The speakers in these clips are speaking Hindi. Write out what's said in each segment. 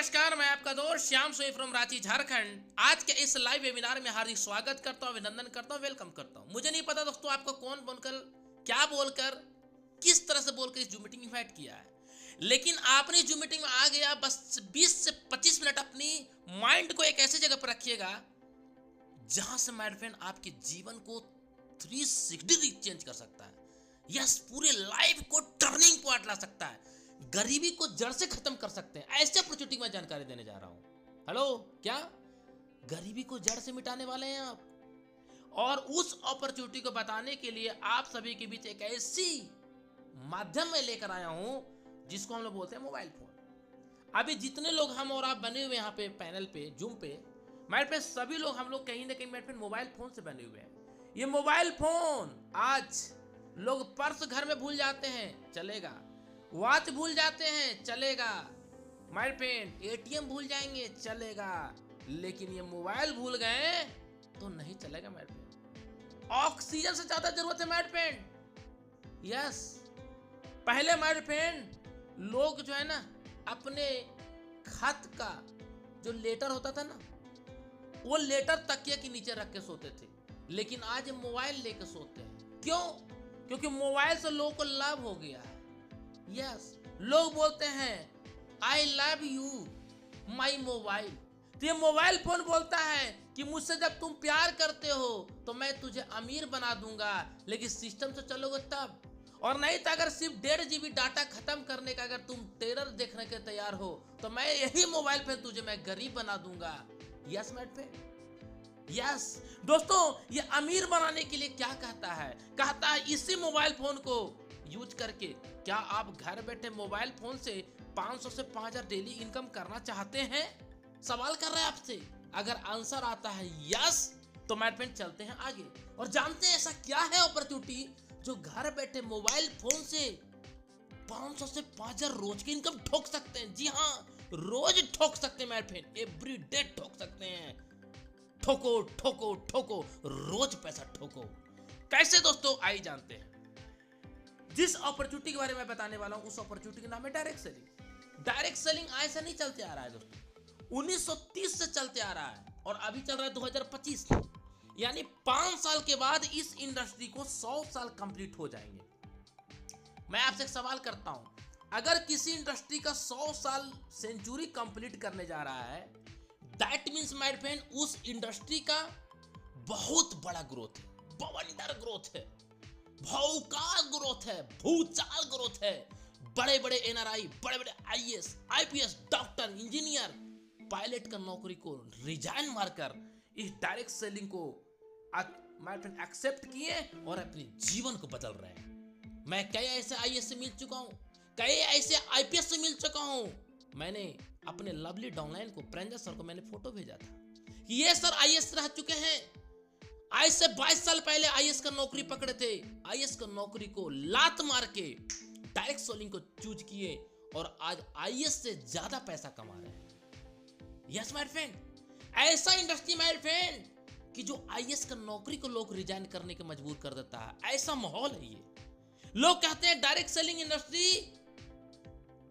नमस्कार, मैं आपका दोस्त श्याम सोई फ्रॉम रांची झारखंड। आज के इस लाइव वेबिनार में हार्दिक स्वागत करता हूं, अभिनंदन करता हूं, वेलकम करता हूं। मुझे नहीं पता दोस्तों आपको कौन बोलकर, क्या बोलकर, किस तरह से बोलकर इस जूम मीटिंग इनवाइट किया है, लेकिन आपने जूम मीटिंग में आ गया, बस 20 से 25 मिनट अपनी माइंड को एक ऐसी जगह पर रखिएगा जहां से माय फ्रेंड आपके जीवन को 360 डिग्री चेंज कर सकता है। यस, पूरे लाइफ को टर्निंग पॉइंट ला सकता है, गरीबी को जड़ से खत्म कर सकते हैं। ऐसे अपॉर्चुनिटी में जानकारी देने जा रहा हूं। हेलो, क्या गरीबी को जड़ से मिटाने वाले हैं आप? और उस अपॉर्चुनिटी को बताने के लिए आप सभी के बीच एक ऐसी माध्यम में लेकर आया हूं जिसको हम लोग बोलते हैं मोबाइल फोन। अभी जितने लोग हम और आप बने हुए यहाँ पे पैनल पे, जूम पे, मेरे पे सभी लोग हम लोग कहीं ना कहीं मेरे पे मोबाइल फोन से बने हुए हैं। ये मोबाइल फोन, आज लोग पर्स घर में भूल जाते हैं, चलेगा। वॉच भूल जाते हैं, चलेगा। माय फ्रेंड एटीएम भूल जाएंगे, चलेगा। लेकिन ये मोबाइल भूल गए तो नहीं चलेगा माय फ्रेंड। ऑक्सीजन से ज्यादा जरूरत है माय फ्रेंड। यस, पहले माय फ्रेंड लोग जो है ना अपने खत का जो लेटर होता था ना, वो लेटर तकिया के नीचे रख के सोते थे, लेकिन आज मोबाइल लेके सोते हैं। क्यों? क्योंकि मोबाइल से लोगों को लाभ हो गया है। यस, लोग बोलते हैं I love you my mobile. तो ये मोबाइल फोन बोलता है कि मुझसे जब तुम प्यार करते हो तो मैं तुझे अमीर बना दूंगा, लेकिन सिस्टम से चलोगे तब। और नहीं तो अगर सिर्फ 1.5 GB डाटा खत्म करने का अगर तुम टेरर देखने के तैयार हो तो मैं यही मोबाइल फोन तुझे मैं गरीब बना दूंगा। यस मेट पे, यस दोस्तों, ये अमीर बनाने के लिए क्या कहता है? कहता है इसी मोबाइल फोन को यूज करके क्या आप घर बैठे मोबाइल फोन से 500 से 5000 डेली इनकम करना चाहते हैं? सवाल कर रहे हैं आपसे। अगर आंसर आता है यस, तो मेरे फ्रेंड चलते हैं आगे और जानते हैं ऐसा क्या है अपॉर्चुनिटी जो घर बैठे मोबाइल फोन से 500 से 5000 रोज की इनकम ठोक सकते हैं। जी हाँ, रोज ठोक सकते हैं मेरे फ्रेंड, एवरी डे ठोक सकते हैं। ठोको ठोको ठोको, रोज पैसा ठोको। कैसे दोस्तों, आइए जानते हैं। जिस अपॉर्चुनिटी के बारे में बताने वाला हूं उस अपॉर्चुनिटी का नाम है डायरेक्ट सेलिंग। डायरेक्ट सेलिंग ऐसे नहीं चलते आ रहा है दोस्तों, 1930 से चलते आ रहा है और अभी चल रहा है 2025, यानी 5 साल के बाद इस इंडस्ट्री को 100 साल कंप्लीट हो जाएंगे। मैं आपसे एक सवाल करता हूं, अगर किसी इंडस्ट्री का 100 साल सेंचुरी कंप्लीट करने जा रहा है, दैट मीन्स माय फ्रेंड उस इंडस्ट्री का बहुत बड़ा ग्रोथ है, बवंडर ग्रोथ है, भौकाल ग्रोथ है, भूचाल ग्रोथ है। बड़े बड़े एनआरआई, बड़े बड़े IAS, IPS, doctor, engineer, pilot का नौकरी को रिजाइन मारकर इस डायरेक्ट सेलिंग को माय फ्रेंड एक्सेप्ट किए और अपने जीवन को बदल रहे हैं। मैं कई ऐसे आईएएस से मिल चुका हूं, कई ऐसे आईपीएस से मिल चुका हूं। मैंने अपने लवली डाउनलाइन को, प्रेंजर सर को मैंने फोटो भेजा था कि ये सर आईएएस रह चुके हैं। आज से 22 साल पहले आईएएस का नौकरी पकड़े थे, आईएएस का नौकरी को लात मार के डायरेक्ट सेलिंग को चूज किए और आज आईएएस से ज्यादा पैसा कमा रहे हैं। यस माय फ्रेंड, ऐसा इंडस्ट्री माय फ्रेंड कि जो आईएएस का नौकरी को लोग रिजाइन करने के मजबूर कर देता है। ऐसा माहौल है ये। लोग कहते हैं डायरेक्ट सेलिंग इंडस्ट्री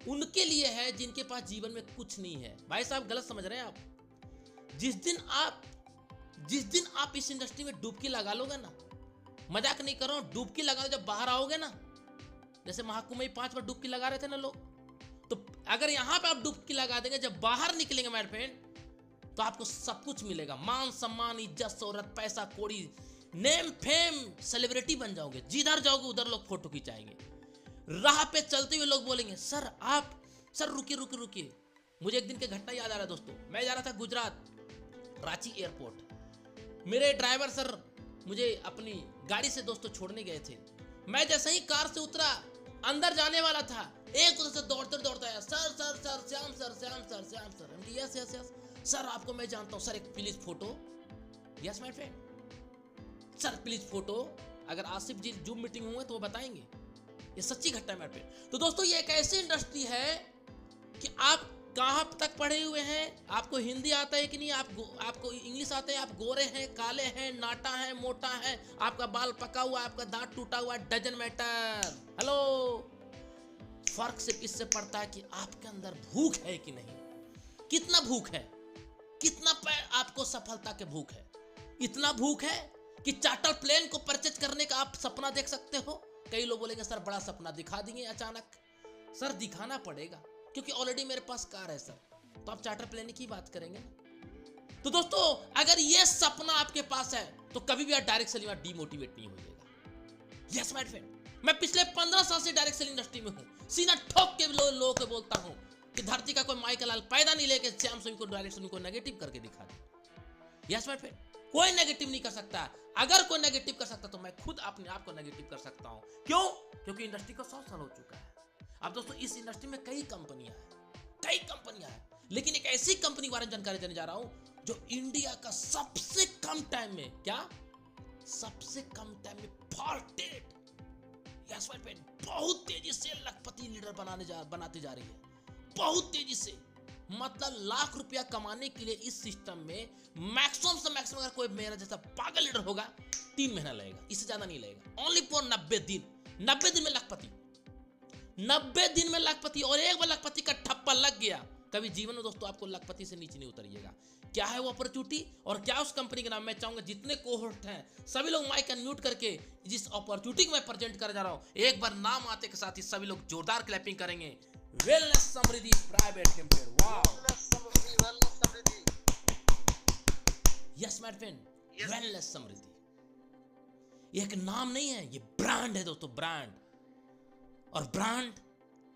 उनके लिए है जिनके पास जीवन में कुछ नहीं है। भाई साहब, गलत समझ रहे हैं आप। जिस दिन आप इस इंडस्ट्री में डुबकी लगा लोगे ना, मजाक नहीं कर रहा हूं, डुबकी लगा, जब बाहर आओगे ना, जैसे महाकुंभ में 5 बार डुबकी लगा रहे थे ना लोग, तो अगर यहां पे आप डुबकी लगा देंगे, जब बाहर निकलेंगे मेरे फ्रेंड, तो आपको सब कुछ मिलेगा। मान सम्मान, इज्जत, शोहरत, पैसा कौड़ी, नेम फेम, सेलिब्रिटी बन जाओगे। जिधर जाओगे उधर लोग फोटो खिंचाएंगे। राह पे चलते हुए लोग बोलेंगे सर रुकिए। मुझे एक दिन की घटना याद आ रहा है दोस्तों। मैं जा रहा था गुजरात, रांची एयरपोर्ट। मेरे ड्राइवर सर मुझे अपनी गाड़ी से दोस्तों छोड़ने गए थे। मैं जैसे ही कार से उतरा, अंदर जाने वाला था, एक उधर से दौड़ते आया, sir Shyam sir. Yes sir, आपको मैं जानता हूं सर, एक please photo. Yes my friend, sir please photo. अगर आसिफ जी जूम मीटिंग हुए तो वो बताएंगे, ये सच्ची घटना है मेरे पे। तो दोस्तों, ये एक ऐसी इंडस्ट्री है कि आप कहां तक पढ़े हुए हैं, आपको हिंदी आता है कि नहीं, आपको इंग्लिश आता है, आप गोरे हैं, काले हैं, नाटा है, मोटा है, आपका बाल पका हुआ, आपका दांत टूटा हुआ, डजन मैटर। हेलो, फर्क सिर्फ इससे पड़ता है कि आपके अंदर भूख है कि नहीं। कितना भूख है, कितना आपको सफलता के भूख है? इतना भूख है कि चार्टर प्लेन को परचेज करने का आप सपना देख सकते हो। कई लोग बोलेंगे सर बड़ा सपना दिखा देंगे अचानक। सर दिखाना पड़ेगा क्योंकि ऑलरेडी मेरे पास कार है सर, तो आप चार्टर प्लेन की बात करेंगे ना। तो दोस्तों अगर ये सपना आपके पास है तो कभी भी आप डायरेक्ट सेलिंग में डीमोटिवेट नहीं होइएगा। यस माय फ्रेंड, मैं पिछले 15 साल से डायरेक्ट सेलिंग इंडस्ट्री में हूं। सीना ठोक के लोगों को बोलता हूं कि धरती का कोई माइकल लाल पैदा नहीं लेके श्याम सुई को डायरेक्ट सेलिंग को नेगेटिव करके दिखा दे। यस माय फ्रेंड, कोई नेगेटिव नहीं कर सकता। अगर कोई नेगेटिव कर सकता तो मैं खुद अपने आप को नेगेटिव कर सकता हूं। क्यों? क्योंकि इंडस्ट्री को 100 साल हो चुका है। अब दोस्तों इस इंडस्ट्री में कई कंपनियां हैं, लेकिन एक ऐसी कंपनी के बारे में जानकारी देने जा रहा हूं जो इंडिया का सबसे कम टाइम में, क्या सबसे कम टाइम में 48 यस माय फ्रेंड बहुत तेजी से लखपति लीडर बनाते जा रही है। बहुत तेजी से, मतलब लाख रुपया कमाने के लिए इस सिस्टम में मैक्सिमम से मैक्सिमम अगर कोई मेरा जैसा पागल लीडर होगा 3 महीना लगेगा, इससे ज्यादा नहीं लगेगा। ओनली फॉर 90 दिन। 90 दिन में लखपति, 90 दिन में लखपति। और एक बार लखपति का ठप्पा लग गया, कभी जीवन में दोस्तों आपको लखपति से नीचे नहीं उतरिएगा। क्या है वो अपॉर्चुनिटी और क्या उस कंपनी का नाम? मैं चाहूंगा जितने कोहोस्ट हैं सभी लोग माइक अनम्यूट करके जिस अपॉर्चुनिटी को मैं प्रेजेंट कर जा रहा हूं, एक बार नाम आते के साथ ही सभी लोग जोरदार क्लैपिंग करेंगे। Wellness Samriddhi private limited. Wow, yes my friend, wellness Samriddhi एक नाम नहीं है, ये ब्रांड है दोस्तों, ब्रांड। और ब्रांड,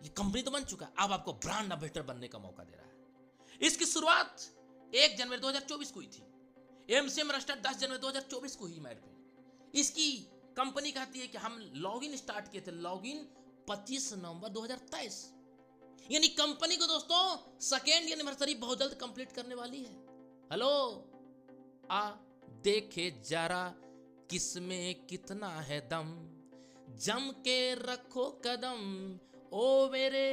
ये कंपनी तो बन चुका है, अब आपको ब्रांड एम्बेसडर बनने का मौका दे रहा है। इसकी शुरुआत 1 जनवरी 2024 को हुई थी। एमसीएम रजिस्टर्ड 10 जनवरी 2024 को हुई। मैड इसकी कंपनी कहती है कि हम लॉगिन स्टार्ट किए थे, लॉगिन 25 नवंबर 2023। यानी कंपनी को दोस्तों सेकेंड एनिवर्सरी बहुत जल्द कंप्लीट करने वाली है। हेलो, आ देखे जरा किसमें कितना है दम, जम के रखो कदम ओ मेरे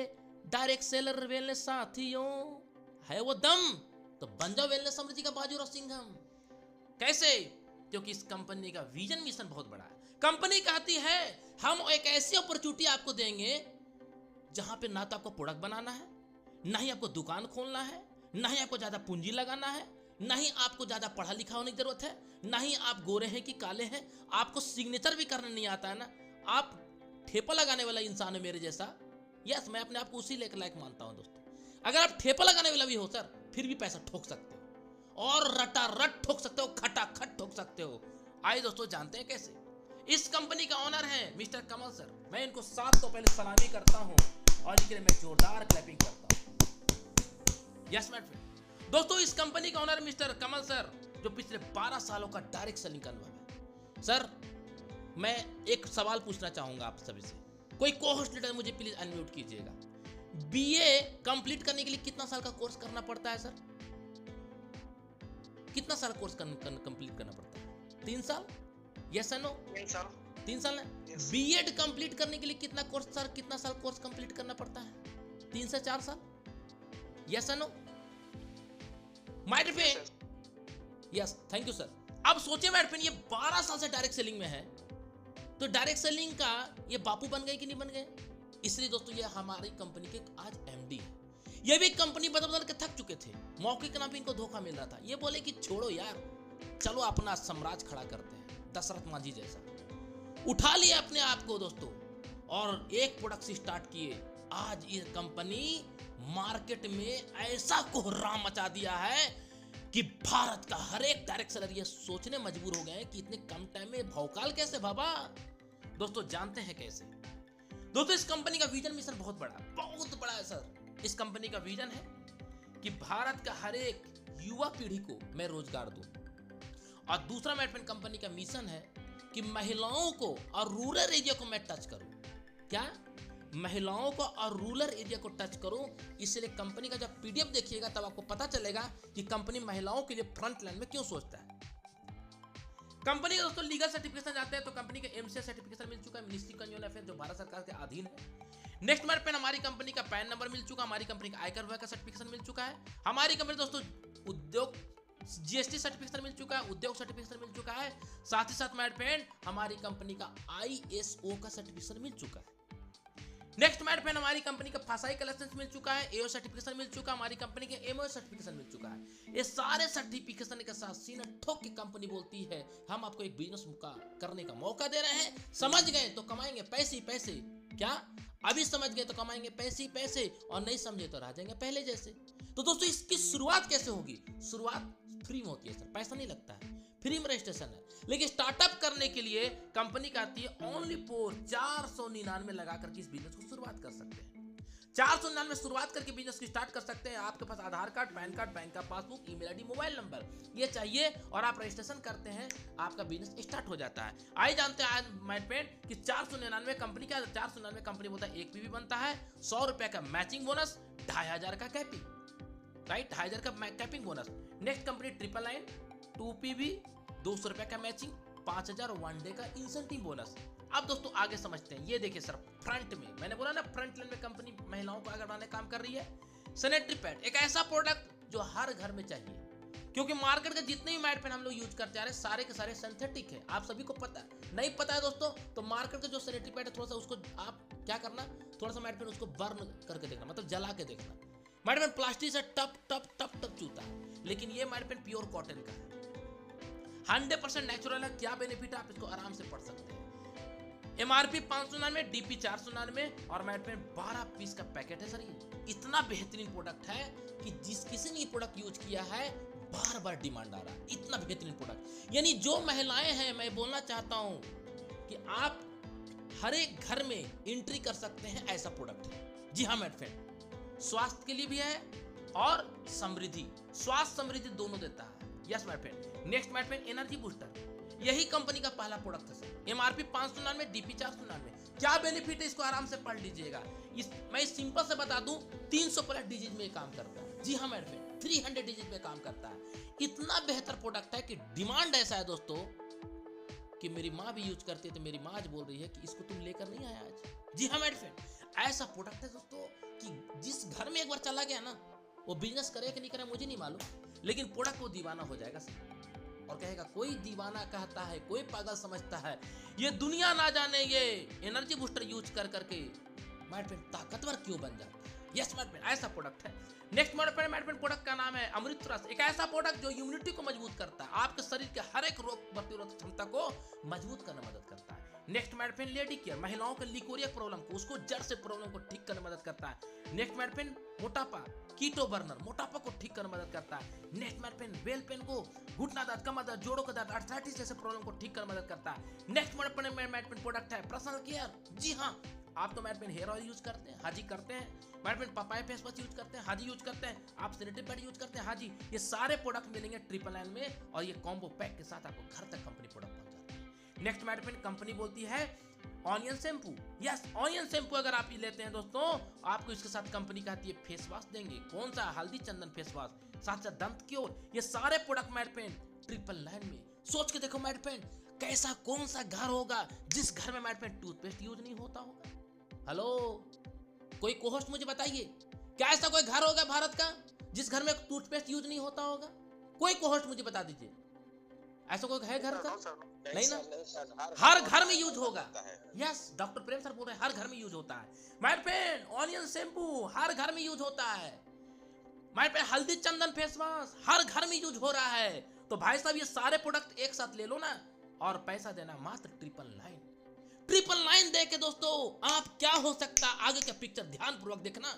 डायरेक्ट सेलर वेलनेस साथियों। है वो दम तो बन जाओ वेलनेस समृद्धि का बाजू और सिंघम। कैसे? क्योंकि इस कंपनी का विजन मिशन बहुत बड़ा है। कंपनी कहती है हम एक ऐसी अपॉर्चुनिटी आपको देंगे जहां पे ना तो आपको प्रोडक्ट बनाना है, ना ही आपको दुकान खोलना है, ना ही आपको ज्यादा पूंजी लगाना है, ना ही आपको ज्यादा पढ़ा लिखा होने की जरूरत है, ना ही आप गोरे हैं कि काले हैं, आपको सिग्नेचर भी करना नहीं आता है ना, आप ठेपा लगाने वाला इंसान है मेरे जैसा। यस, मैं अपने आप को उसी लायक मानता हूं दोस्तों। अगर आप ठेपा लगाने वाला भी हो सर, फिर भी पैसा ठोक सकते हो और रटारट ठोक सकते हो, खटाखट ठोक सकते हो। आइए दोस्तों जानते हैं कैसे। इस कंपनी का ओनर है मिस्टर कमल सर। मैं इनको 7 तो पहले सलामी करता हूं और इसके लिए मैं जोरदार क्लैपिंग करता हूं। यस माय फ्रेंड, दोस्तों इस कंपनी का ओनर मिस्टर कमल सर जो पिछले 12 सालों का डायरेक्ट सेलिंग का अनुभव है। सर मैं एक सवाल पूछना चाहूंगा आप सभी से, कोई कोहोस्ट लीडर मुझे प्लीज अनम्यूट कीजिएगा। बीए कंप्लीट करने के लिए कितना साल का कोर्स करना पड़ता है सर? कितना साल कोर्स कंप्लीट करना पड़ता है? 3 साल? Yes no? 3 साल है। बीएड कंप्लीट करने के लिए कितना कोर्स सर, कितना साल कोर्स कंप्लीट करना पड़ता है? 3 से 4 साल? Yes no? My friend, yes, thank you sir. अब सोचिए माय फ्रेंड, ये 12 साल से डायरेक्ट सेलिंग में है, तो डायरेक्ट सेलिंग का ये बापू बन गए कि नहीं बन गए? इसलिए दोस्तों ये हमारी कंपनी के आज एमडी है। ये भी कंपनी बदल के थक चुके थे, मौके के नाम पे इनको धोखा मिल रहा था। ये बोले कि छोड़ो यार, चलो अपना साम्राज्य खड़ा करते हैं, दशरथ मांझी जैसा। उठा लिया अपने आप को दोस्तों और एक प्रोडक्ट स्टार्ट किए। आज ये कंपनी मार्केट में ऐसा कोहराम मचा दिया है कि भारत का हर एक डायरेक्ट सेलर ये सोचने मजबूर हो गए हैं कि इतने कम टाइम में भौकाल कैसे बाबा। दोस्तों जानते हैं कैसे? दोस्तों इस कंपनी का विजन मिशन बहुत बड़ा है सर। इस कंपनी का विजन है कि भारत का हर एक युवा पीढ़ी को मैं रोजगार दूं। और दूसरा मैडम कंपनी का मिशन है कि महिलाओं को और रूरल एरिया को मैं टच करूं। क्या? महिलाओं को और रूरल एरिया को टच करूं। इसलिए कंपनी का जब पीडीएफ देखिएगा तब आपको पता चलेगा कि कंपनी महिलाओं के लिए फ्रंट लाइन में क्यों सोचता है। कंपनी का दोस्तों लीगल सर्टिफिकेशन जाते हैं तो कंपनी का एमसीए सर्टिफिकेशन मिल चुका है, मिनिस्ट्री कंज्यूमर अफेयर जो भारत सरकार के अधीन है। नेक्स्ट मार्क पे हमारी कंपनी का पैन नंबर मिल चुका, हमारी कंपनी का आयकर विभाग का सर्टिफिकेशन मिल चुका है। हमारी कंपनी दोस्तों उद्योग जीएसटी सर्टिफिकेशन मिल चुका है, उद्योग सर्टिफिकेशन मिल चुका है। साथ ही साथ माय फ्रेंड हमारी कंपनी का आईएसओ का सर्टिफिकेशन मिल चुका है। नेक्स्ट मैट पेन हमारी कंपनी का फासाई का लाइसेंस मिल चुका है, एओ सर्टिफिकेशन मिल चुका है, हमारी कंपनी के एमओ सर्टिफिकेशन मिल चुका है। ये सारे सर्टिफिकेशन के साथ सीना ठोक के कंपनी बोलती है हम आपको एक बिजनेस करने का मौका दे रहे हैं, समझ गए तो कमाएंगे पैसे ही पैसे। क्या अभी समझ गए तो कमाएंगे पैसे ही पैसे, और नहीं समझे तो रह जाएंगे पहले जैसे। तो दोस्तों इसकी शुरुआत कैसे होगी? शुरुआत फ्री में होती है सर, पैसा नहीं लगता है, फ्री में रजिस्ट्रेशन है। लेकिन स्टार्टअप करने के लिए कंपनी कहती है ओनली फॉर 499 लगा करके इस बिजनेस को शुरुआत कर सकते हैं। 499 शुरुआत करके बिजनेस की स्टार्ट कर सकते हैं। आपके पास आधार कार्ड, पैन कार्ड, बैंक का passbook, email ID, mobile number ये चाहिए और आप रजिस्ट्रेशन करते हैं, आपका बिजनेस स्टार्ट हो जाता है। आइए जानते हैं आज माइंड पेन कि 499 कंपनी क्या, 499 कंपनी बोलता है एक पीवी बनता है, 100 रुपए का मैचिंग बोनस, 2500 का कैपिंग, राइट, 2500 का capping bonus. Next company 999, 2 PV, 200 रुपए का मैचिंग, 5000 1 डे का इंसेंटिव बोनस। अब दोस्तों आगे समझते हैं। ये देखिए सर, फ्रंट में मैंने बोला ना फ्रंट लाइन में कंपनी महिलाओं को आगे बढ़ाने काम कर रही है। सैनिटरी पैड एक ऐसा प्रोडक्ट जो हर घर में चाहिए, क्योंकि मार्केट के जितने भी मैट पेन हम लोग यूज करते आ रहे सारे के सारे सिंथेटिक है। आप सभी को पता है, नहीं पता है दोस्तों तो मार्केट का जो सैनिटरी पैड है थोड़ा सा उसको आप क्या करना, थोड़ा सा मैट पेन उसको बर्न करके देखना, मतलब जला के देखना। मैट पेन प्लास्टिक से टप टप टप टप चूता है, लेकिन ये मैट पेन प्योर कॉटन का है, 100% नेचुरल है। क्या बेनिफिट है आप इसको आराम से पढ़ सकते हैं। एमआरपी 599, डीपी 499 और मैट पेन 12 पीस का पैकेट है सर। ये इतना बेहतरीन प्रोडक्ट है कि जिस किसी ने ये प्रोडक्ट यूज किया है बार बार डिमांड आ रहा है, इतना बेहतरीन प्रोडक्ट। यानी जो महिलाएं हैं, मैं बोलना चाहता हूं कि आप हर एक घर में एंट्री कर सकते हैं, ऐसा प्रोडक्ट है। जी हाँ मैट पेन स्वास्थ्य के लिए भी है और समृद्धि, स्वास्थ्य समृद्धि दोनों देता है। Yes Mat Pen. Next Mat Pen energy booster, यही कंपनी का पहला प्रोडक्ट है सर। MRP 599, DP 499। क्या बेनिफिट है इसको आराम से पढ़ लीजिएगा। मैं सिंपल से बता दूं 300 प्लस डिजीज में काम करता है। जी हाँ मैट पेन 300 डिजीज में काम करता है। इतना बेहतर प्रोडक्ट है कि डिमांड ऐसा है दोस्तों कि मेरी माँ भी यूज करती है, तो मेरी माँ आज बोल रही है कि इसको तुम लेकर नहीं आया आज। जी हाँ मैट पेन ऐसा प्रोडक्ट है दोस्तों कि जिस घर में एक बार चला गया ना, वो बिजनेस करे कि नहीं करे मुझे नहीं मालूम, लेकिन प्रोडक्ट को दीवाना हो जाएगा सर, और कहेगा कोई दीवाना कहता है, कोई पागल समझता है, ये दुनिया ना जाने ये एनर्जी बूस्टर यूज कर करके मैट पेन ताकतवर क्यों बन जाता है। यस मैट पेन ऐसा प्रोडक्ट है। नेक्स्ट मैट पेन प्रोडक्ट का नाम है अमृत रस, एक ऐसा प्रोडक्ट जो इम्यूनिटी को मजबूत करता है, आपके शरीर के हर एक रोग प्रतिरोधक क्षमता को मजबूत करने में मदद करता है। Next Mat Pen lady care, महिलाओं के लिकोरिया प्रॉब्लम को, उसको जड़ से प्रॉब्लम को ठीक करने में मदद करता है। नेक्स्ट मैट पेन मोटापा, कीटो बर्नर, मोटापा को ठीक करने में मदद करता है। नेक्स्ट मैट पेन बेल पेन को, घुटना दर्द, कमर दर्द, जोड़ों का दर्द, आर्थराइटिस जैसे प्रॉब्लम को ठीक करने में मदद करता है। नेक्स्ट मैट पेन प्रोडक्ट है पर्सनल केयर। जी हाँ, आप तो Mat Pen hair oil use करते हैं, हाँ जी करते हैं। Mat Pen papaya face wash use करते हैं, हाँ जी यूज करते हैं। आप सैनिटरी पैड यूज करते हैं, हाँ जी। ये सारे प्रोडक्ट मिलेंगे 999 में, और ये कॉम्बो पैक के साथ आपको घर तक कंपनी प्रोडक्ट पहुंच जाता है। नेक्स्ट मैट पेन कंपनी बोलती है onion shampoo. Yes onion shampoo अगर आप ये लेते हैं दोस्तों, आपको इसके साथ कंपनी कहती है फेस वॉश देंगे। कौन सा? हल्दी चंदन फेस वॉश, साथ साथ दंत क्योर। ये सारे प्रोडक्ट मैट पेन 999 में। सोच के देखो मैट पेन कैसा, कौन सा घर होगा जिस घर में मैट पेन टूथपेस्ट यूज नहीं होता होगा। हेलो, कोई कोहोस्ट मुझे बताइए, क्या ऐसा कोई घर होगा भारत का जिस घर में टूथपेस्ट यूज नहीं होता होगा? कोई कोहोस्ट मुझे बता दीजिए, ऐसा कोई है घर का? नहीं ना, हर घर में यूज होगा। यस डॉक्टर प्रेम सर बोल रहे हैं हर घर में यूज होता है। मैट पेन ऑनियन शैम्पू हर घर में यूज होता है। मैट पेन हल्दी चंदन फेस वॉश हर घर में यूज हो रहा है। तो भाई साहब ये सारे प्रोडक्ट एक साथ ले लो ना, और पैसा देना मात्र 999 दे के दोस्तों आप क्या हो सकता है आगे का पिक्चर ध्यान पूर्वक देखना।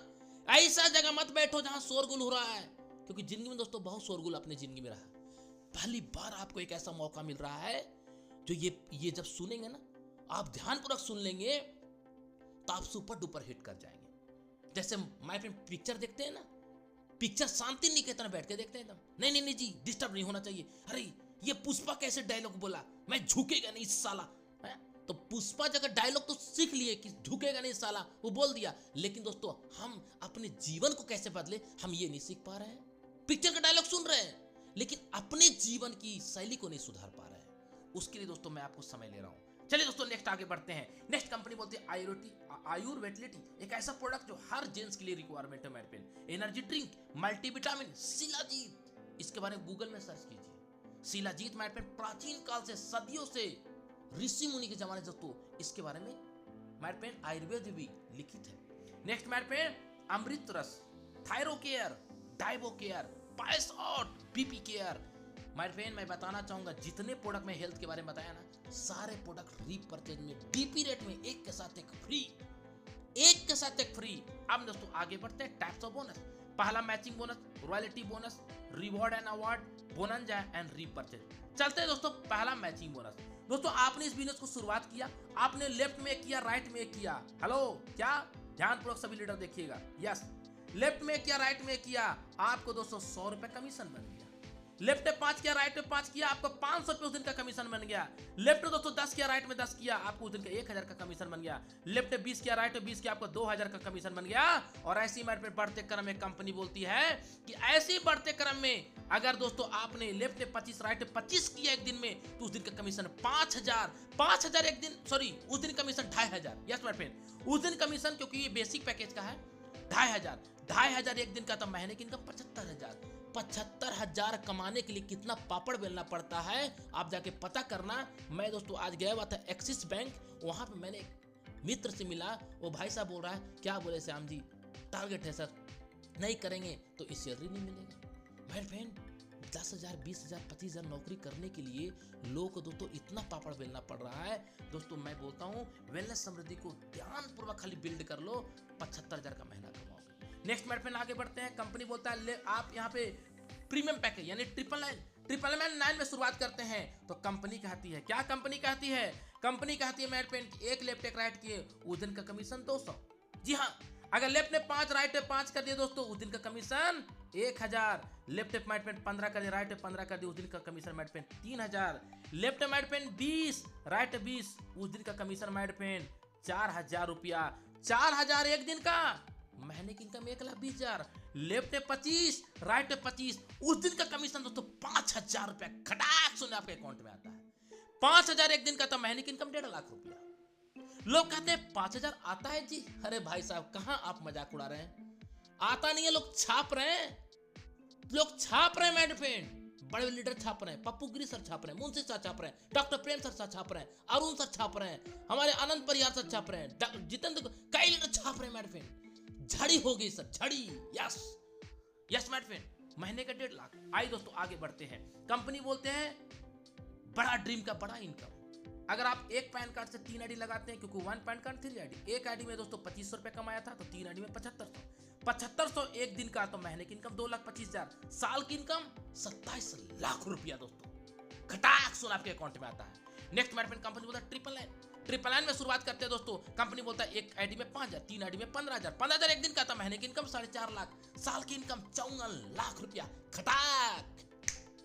ऐसा जगह मत बैठो जहां शोरगुल हो रहा है, क्योंकि जिंदगी में दोस्तों बहुत शोरगुल अपने जिंदगी में रहा। पहली बार आपको एक ऐसा मौका मिल रहा है जो ये जब सुनेंगे ना, आप ध्यान पूर्वक सुन लेंगे तो आप सुपर डुपर हिट कर जाएंगे। जैसे माय फ्रेंड पिक्चर देखते हैं ना, पिक्चर शांति निकेतन बैठ के देखते हैं एकदम, नहीं जी डिस्टर्ब नहीं होना चाहिए। अरे ये पुष्पा कैसे डायलॉग बोला, मैं झुकेगा नहीं साला। तो पुष्पा जगह डायलॉग तो सीख लिए कि झुकेगा नहीं साला, वो बोल दिया, लेकिन दोस्तों हम अपने जीवन को कैसे बदले हम ये नहीं सीख पा रहे हैं। पिक्चर का डायलॉग सुन रहे हैं लेकिन अपने जीवन की शैली को नहीं सुधार पा रहे हैं। उसके लिए दोस्तों मैं आपको समय ले रहा हूं। चलिए दोस्तों नेक्स्ट आगे बढ़ते हैं। नेक्स्ट कंपनी बोलती है आयुर्वेटलिटी, एक ऐसा प्रोडक्ट जो हर जेंट्स के लिए रिक्वायरमेंट है। मेरे पे एनर्जी ड्रिंक, मल्टीविटामिन, शिलाजीत, इसके बारे में गूगल में सर्च कीजिए। शिलाजीत मेरे पे प्राचीन काल से, सदियों से, ऋषि मुनि के जमाने दोस्तों इसके बारे में मेरे पेन आयुर्वेद भी लिखित है। नेक्स्ट मेरे pain Amrit Ras, thyro care, diabo care, पाइसऑट, बीपी केयर। मेरे पेन मैं बताना चाहूंगा जितने प्रोडक्ट में हेल्थ के बारे में बताया ना, सारे प्रोडक्ट रीपरचेज में डीपी रेट में एक के साथ एक फ्री, एक के साथ एक फ्री। अब दोस्तों आगे बढ़ते हैं टाइप्स ऑफ बोनस। पहला matching bonus, royalty bonus, reward and award, bonanza and repurchase. चलते हैं दोस्तों पहला मैचिंग बोनस। दोस्तों आपने इस बिजनेस को शुरुआत किया, आपने लेफ्ट में किया, राइट में किया। हेलो, क्या ध्यानपूर्वक सभी लीडर देखिएगा। यस, लेफ्ट में किया, राइट में किया, आपको दोस्तों 100 रुपए कमीशन बन गया। लेफ्ट में 5 किया, राइट में 5 किया, आपको 500 रुपए उस दिन का कमीशन बन गया। लेफ्ट में दोस्तों 10 किया, राइट में 10 किया, आपको उस दिन का 1000 का कमीशन बन गया। लेफ्ट में 20 किया, राइट में 20 किया, आपको 2000 का कमीशन बन गया। और ऐसी बढ़ते क्रम में कंपनी बोलती है कि ऐसी बढ़ते क्रम में अगर दोस्तों आपने लेफ्ट में 25, राइट में 25 किया एक दिन में, तो उस दिन का कमीशन 5000 एक दिन, सॉरी उस दिन कमीशन 2500। यस माय फ्रेंड, उस दिन कमीशन, क्योंकि ये बेसिक पैकेज का है, 2500 एक दिन का, तो महीने की इनकम 75,000। 75,000 कमाने के लिए कितना पापड़ बेलना पड़ता है आप जाके पता करना। मैं दोस्तों आज गया हुआ था एक्सिस बैंक, वहां पे मैंने एक मित्र से मिला, वो भाई साहब बोल रहा है, क्या बोले श्याम जी, टारगेट है सर, नहीं करेंगे तो इस सैलरी नहीं मिलेगा। मेरे फ्रेंड 10,000, 20,000, 25,000 नौकरी करने के लिए लोगों को दोस्तों इतना पापड़ बेलना पड़ रहा है। दोस्तों मैं बोलता हूँ वेलनेस समृद्धि को ध्यानपूर्वक खाली बिल्ड कर लो, 75,000 का महीना कमाओगे। नेक्स्ट मेरे फ्रेंड आगे बढ़ते हैं। कंपनी बोलता है आप यहाँ पे प्रीमियम पैकेज यानी 999 में शुरुआत करते हैं, तो कंपनी कहती है, क्या कंपनी कहती है? कंपनी कहती है मेरे फ्रेंड एक लेफ्ट एक राइट किए, उस दिन का कमीशन 200। जी हाँ, अगर लेफ्ट ने 5, राइट ने 5 कर दिया दोस्तों, उस दिन का कमीशन 1000। लेफ्ट में 15 कर दिया, राइट में 15 कर दिया, उस दिन का कमीशन मेरे फ्रेंड 3000। लेफ्ट में 20, राइट 20, उस दिन का कमीशन मेरे फ्रेंड 4000 रुपया। 4000 एक दिन का, महीने की इनकम 1,20,000। लेफ्ट 25, राइट 25, उस दिन का कमीशन दोस्तों 5000 रुपया खटाक सुने आपके अकाउंट में आता है। 5000 एक दिन का, तो महीने की इनकम 1.5 लाख रुपया। लोग कहते हैं 5000 आता है जी। अरे भाई साहब, कहां आप मजाक उड़ा रहे हैं? आता नहीं है, लोग छाप रहे हैं, लोग छाप रहे हैं मेरे फ्रेंड। बड़े लीडर छाप रहे हैं, पप्पू गिरी सर छाप रहे हैं, मुंशी सर छाप रहे हैं, डॉक्टर प्रेम सर छाप रहे हैं, अरुण सर छाप रहे हैं, हमारे आनंद परिहार सर छाप रहे हैं, जितेंद्र, कई लीडर छाप रहे हैं मेरे फ्रेंड। झड़ी हो गई सर, झड़ी। यस यस मेरे फ्रेंड, महीने का 1.5 लाख। आइए दोस्तों आगे बढ़ते हैं। कंपनी बोलते हैं बड़ा ड्रीम का बड़ा इनकम। अगर आप एक पैन कार्ड से 3 आईडी लगाते हैं, क्योंकि 1 पैन कार्ड 3 आईडी, एक आईडी में दोस्तों 2500 रुपए कमाया था, तो 3 आईडी में 7500 एक दिन का, तो महीने की इनकम 2,25,000। साल की इनकम 27 लाख रुपया दोस्तों खटाक सुन आपके अकाउंट में आता है। नेक्स्ट मेरे फ्रेंड कंपनी बोलता है 999 में शुरुआत करते हैं दोस्तों। कंपनी बोलता है एक आईडी में 5000, 3 आईडी में 15,000। 15,000 एक दिन का, था महीने की इनकम 4.5 लाख। साल की इनकम 54 लाख रुपया खटाक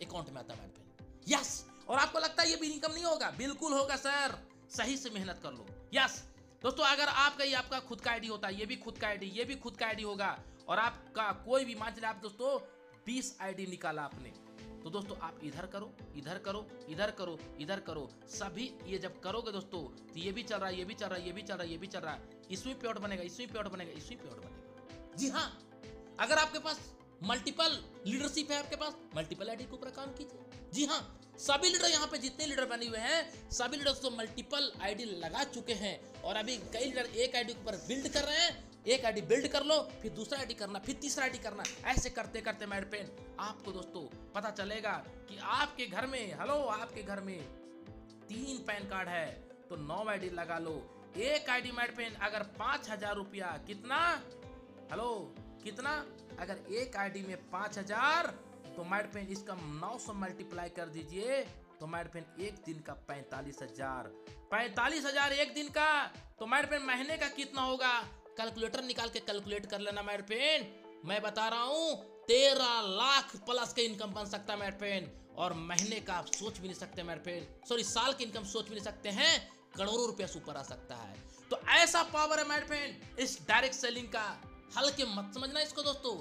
अकाउंट में आता है मेरे फ्रेंड। यस, और आपको लगता है ये भी इनकम नहीं होगा? बिल्कुल होगा सर, सही से मेहनत कर लो। यस दोस्तों, अगर आपका ये आपका खुद का आईडी होता है, ये भी खुद का आईडी, ये भी खुद का आईडी होगा, और आपका कोई भी, मान चलिए आप दोस्तों 20 आईडी निकाला आपने, तो दोस्तों आप इधर करो, इधर करो, इधर करो, इधर करो, सभी ये जब करोगे दोस्तों, तो ये भी चल रहा है, ये भी चल रहा है, ये भी चल रहा है, ये भी चल रहा है, इसमें पेड बनेगा, इसमें पेड बनेगा, इसमें पेड बनेगा। जी हाँ, अगर आपके पास मल्टीपल लीडरशिप है, आपके पास मल्टीपल आईडी के ऊपर काम कीजिए। जी हाँ, सभी लीडर यहाँ पे जितने लीडर बने हुए हैं, सभी लीडर तो मल्टीपल आईडी लगा चुके हैं, और अभी कई लीडर एक आईडी के ऊपर बिल्ड कर रहे हैं। एक आईडी बिल्ड कर लो, फिर दूसरा आईडी करना, फिर तीसरा आईडी करना, ऐसे करते करते मेरे पेन आपको दोस्तों पता चलेगा कि आपके घर में, हेलो, आपके घर में 3 पैन कार्ड है, तो 9 आईडी लगा लो। एक आईडी मेरे पेन अगर 5,000 रुपया, कितना, हेलो, कितना, अगर एक आईडी में 5,000, तो मेरे पेन इसका 900 मल्टीप्लाई कर दीजिए, तो मेरे पेन एक दिन का 45,000। 45,000 एक दिन का, तो मेरे पेन महीने का कितना होगा? कैलकुलेटर निकाल के कैलकुलेट कर लेना मेरे पेन। मैं बता रहा हूँ 13 लाख प्लस का इनकम बन सकता है मेरे पेन, और महीने का आप सोच भी नहीं सकते मेरे पेन, सॉरी साल की इनकम सोच भी नहीं सकते हैं, करोड़ों रुपया से ऊपर आ सकता है। तो ऐसा पावर है मेरे पेन इस डायरेक्ट सेलिंग का। हल्के मत समझना इसको दोस्तों,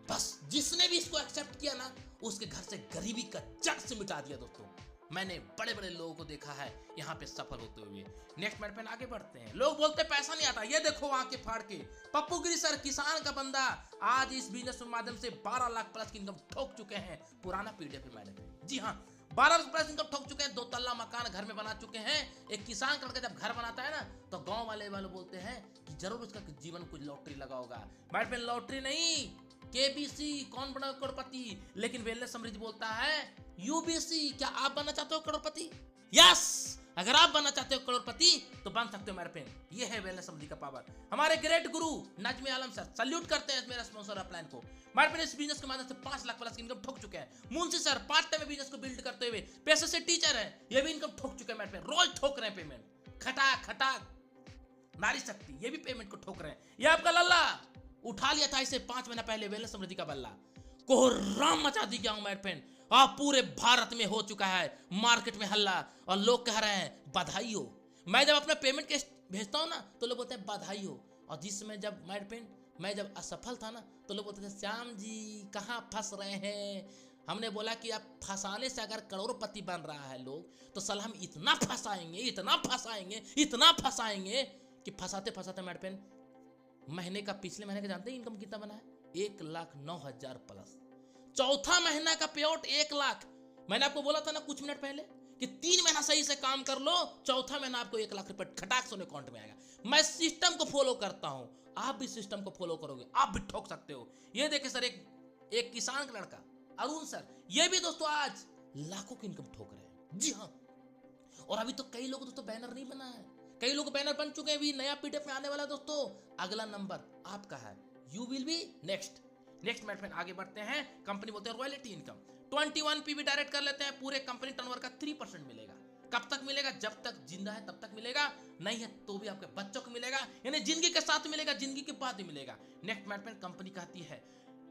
बस जिसने भी इसको एक्सेप्ट किया ना, उसके घर से गरीबी का जड़ से मिटा दिया दोस्तों। मैंने बड़े बड़े लोगों को देखा है यहाँ पे सफल होते हुए। नेक्स्ट मेरे पे आगे बढ़ते हैं। लोग बोलते पैसा नहीं आता, ये देखो आंखें फाड़ के, पप्पू गिरी सर किसान का बंदा आज इस बिजनेस के माध्यम से 12 लाख प्लस की इनकम ठोक चुके हैं। पुराना पीडीएफ है मैंने, जी हाँ, 12 प्लस इनकम ठोक चुके हैं, 2 तल्ला मकान घर में बना चुके हैं। एक किसान का लड़का जब घर बनाता है ना तो गांव वाले बोलते हैं कि जरूर उसका जीवन कुछ लॉटरी लगा होगा। माइट पे लॉटरी नहीं, केबीसी कौन बना करोड़पति, लेकिन वेलनेस समृद्धि बोलता है यूबीसी। क्या आप बनना चाहते हो करोड़पति? यस, अगर आप बनना चाहते हो करोड़पति तो बन सकते हो मेरे पेन। ये है वेलनेस समृद्धि का पावर। हमारे ग्रेट गुरु नजमी आलम सर, सल्यूट करते हैं मेरा स्पॉन्सर प्लान को। मेरे पेन इस बिजनेस के माध्यम से 5 लाख प्लस की इनकम ठोक चुके हैं। Munshi sir part time business को बिल्ड करते हुए पैसे से टीचर है, ये भी इनकम ठोक चुके हैं मेरे पेन। रोज ठोक रहे हैं पेमेंट, खटाक खटाक। नारी शक्ति ये भी पेमेंट को ठोक रहे हैं। ये आपका लल्ला उठा लिया था इसे 5 महीना पहले, वेलनेस समृद्धि का बल्ला कोहराम मचा दी गया हूं मेरे पेन। आप पूरे भारत में हो चुका है मार्केट में हल्ला, और लोग कह रहे हैं बधाई हो। मैं जब अपना पेमेंट के भेजता हूं ना तो लोग बोलते हैं बधाई हो, और जिस समय जब मैं जब असफल था ना तो लोग बोलते थे श्याम जी कहाँ फंस रहे हैं। हमने बोला कि आप फंसाने से अगर करोड़पति बन रहा है लोग तो साला हम इतना फंसाएंगे, इतना फंसाएंगे, इतना फंसाएंगे कि फंसाते फंसाते मेरे पेन महीने का, पिछले महीने का जानते हैं इनकम कितना बना है? 1,09,000 प्लस। चौथा महीना का पे आउट 1 लाख। मैंने आपको बोला था ना कुछ मिनट पहले कि 3 महीना सही से काम कर लो, चौथा महीना आपको 1 लाख रुपए खटाक से अकाउंट में आएगा। मैं सिस्टम को फॉलो करता हूं, आप भी सिस्टम को फॉलो करोगे, आप भी ठोक सकते हो। ये देखिए सर, एक किसान का लड़का अरुण सर, ये भी दोस्तों आज लाखों की इनकम ठोक रहे हैं। जी हाँ, और अभी तो कई लोग दोस्तों बैनर नहीं बना है, कई लोग बैनर बन चुके हैं। भी नया पीडीएफ में आने वाला दोस्तों, अगला नंबर आपका है, you will be next. Next match में आगे बढ़ते हैं। कंपनी बोलते हैं रॉयल्टी इनकम 21 पीवी डायरेक्ट कर लेते हैं, पूरे कंपनी टर्नओवर का 3% मिलेगा। कब तक मिलेगा? जब तक जिंदा है तब तक मिलेगा, नहीं है तो भी आपके बच्चों को मिलेगा, यानी जिंदगी के साथ मिलेगा, जिंदगी के बाद भी मिलेगा। नेक्स्ट मैच में कंपनी कहती है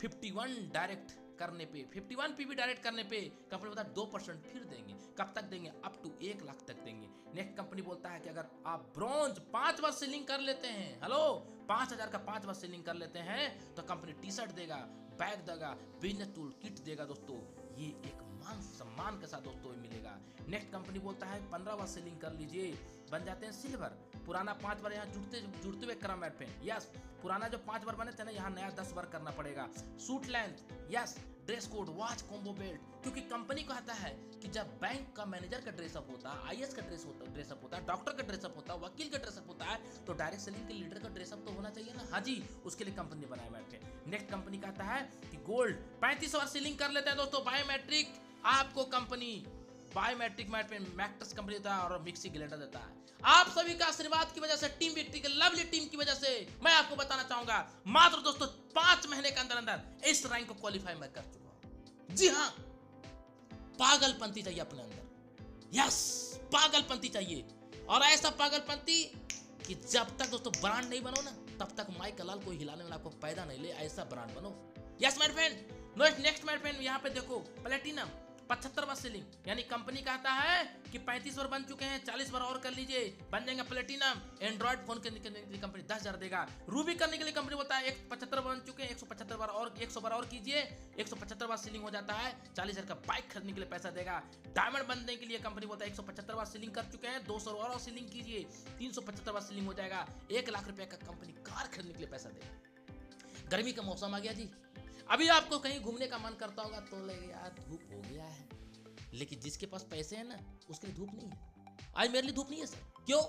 51 डायरेक्ट करने पे, 51 पीवी डायरेक्ट करने पे कंपनी बोलता है 2% फिर देंगे। कब तक देंगे? अप टू 1 लाख तक देंगे। नेक्स्ट कंपनी बोलता है कि अगर आप ब्रॉन्ज 5 बार सेलिंग कर लेते हैं, हेलो 5,000 का 5 बार सेलिंग कर लेते हैं तो कंपनी टी शर्ट देगा, बैग देगा, बिजनेस टूल किट देगा दोस्तों। ये एक मान सम्मान के साथ दोस्तों मिलेगा। नेक्स्ट कंपनी बोलता है 15 बार सेलिंग कर लीजिए, बन जाते हैं सिल्वर। पुराना 5 बार यहाँ जुड़ते हुए क्रम पे, यस पुराना जो 5 बार बने थे ना, यहाँ नया 10 बार करना पड़ेगा। Suit length, yes dress code, watch, combo belt, क्योंकि कंपनी कहता है कि जब बैंक का मैनेजर का ड्रेसअप होता है, आईएएस का ड्रेसअप होता है, डॉक्टर का ड्रेसअप होता है, वकील का ड्रेसअप होता है, तो डायरेक्ट सेलिंग के लीडर का ड्रेसअप तो होना चाहिए ना। हाँ जी, उसके लिए कंपनी बनाया बैठे। नेक्स्ट कंपनी कहता है कि गोल्ड 35 बार सेलिंग कर लेते हैं दोस्तों। बायोमेट्रिक आपको कंपनी बायोमेट्रिक मैट्रिक्स कंपनी देता है और मिक्सी ग्लेंडर देता है। आप सभी का आशीर्वाद की वजह से, टीम विक्ट्री के लवली टीम की वजह से मैं आपको बताना चाहूंगा मात्र दोस्तों 5 महीने के अंदर अंदर इस रैंक को क्वालिफाई मैं कर चुका हूं। जी हाँ, पागलपंती चाहिए अपने अंदर, यस पागलपंती चाहिए, और ऐसा पागलपंती कि जब तक दोस्तों ब्रांड नहीं बनो ना तब तक माइक लाल को हिलाने वाला आपको पैदा नहीं ले, ऐसा ब्रांड बनो। Yes my friend. Next my friend, यहाँ पे देखो प्लेटिनम 75 बार सेलिंग, यानी कंपनी कहता है कि 35 बार बन चुके हैं, 40 बार और कर लीजिए, बन जाएंगे प्लेटिनम। एंड्रॉइड फोन करने के लिए कंपनी 10,000 देगा। रूबी करने के लिए कंपनी बोलता है 75 बन चुके हैं, 175 बार और 100 बार और कीजिए, 175 बार सेलिंग हो जाता है, 40,000 का बाइक खरीदने के लिए पैसा देगा। डायमंड बनने के लिए कंपनी बोलता है 175 बार सेलिंग कर चुके हैं, 200 और सेलिंग कीजिए, 375 बार सेलिंग हो जाएगा, 1 लाख रुपए का कंपनी कार खरीदने के लिए पैसा देगा। गर्मी का मौसम आ गया जी, अभी आपको कहीं घूमने का मन करता होगा तो लगे यार धूप हो गया है, लेकिन जिसके पास पैसे हैं ना उसके लिए धूप नहीं है। आज मेरे लिए धूप नहीं है सर। क्यों?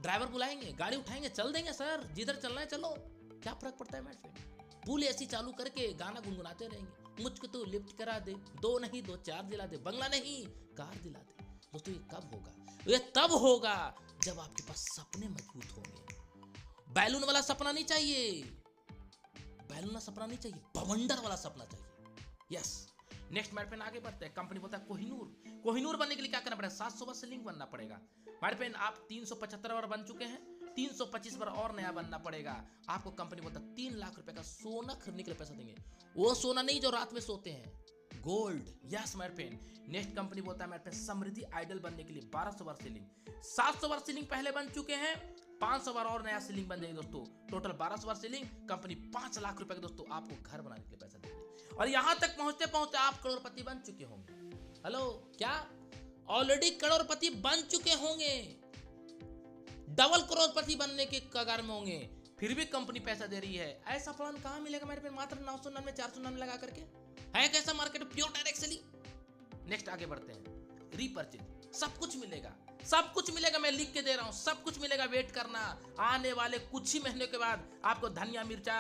ड्राइवर बुलाएंगे, गाड़ी उठाएंगे, चल देंगे सर, जिधर चलना है चलो, क्या फर्क पड़ता है मेरे फ्रेंड। पूल एसी चालू करके गाना गुनगुनाते रहेंगे, मुझको तो लिफ्ट करा दे, 2 नहीं 2 4 दिला दे, बंगला नहीं कार दिला दे। दोस्तों ये कब होगा? ये तब होगा जब आपके पास सपने मजबूत होंगे। बैलून वाला सपना नहीं चाहिए, बैलून वाला सपना नहीं चाहिए, बवंडर वाला सपना चाहिए। यस। नेक्स्ट मैट पेन आगे बढ़ते हैं। कंपनी बोलता है कोहिनूर बनने के लिए क्या करना पड़ेगा? 700 बार सेलिंग बनना पड़ेगा। मैट पेन आप 375 बार बन चुके हैं, 325 बार और नया बनना पड़ेगा। आपको कंपनी बोलता है 3 लाख रुपए का सोना खरीदने के लिए पैसा देंगे। वो सोना नहीं जो रात में सोते हैं, gold. Yes Mat Pen. Next company बोलता है मैट पेन समृद्धि आइडल बनने के लिए 1200 बार सेलिंग, 700 बार सेलिंग पहले बन चुके हैं, 500 बार और नया सेलिंग बन जाएगी दोस्तों, टोटल 1200 बार सेलिंग। कंपनी 5 लाख रुपए का दोस्तों आपको घर बनाने के लिए पैसा देगी, और यहां तक पहुंचते पहुंचते आप करोड़पति बन चुके होंगे। हेलो, क्या ऑलरेडी करोड़पति बन चुके होंगे, डबल करोड़पति बनने के कगार में होंगे, फिर भी कंपनी पैसा दे रही है। ऐसा प्लान कहां मिलेगा मेरे पे? मात्र 999 499 लगा करके है कैसा market? Pure direct selling next आगे बढ़ते हैं, रीपरचेज, सब कुछ मिलेगा, सब कुछ मिलेगा, मैं लिख के दे रहा हूं, सब कुछ मिलेगा। वेट करना, आने वाले कुछ ही महीने के बाद आपको धनिया मिर्चा,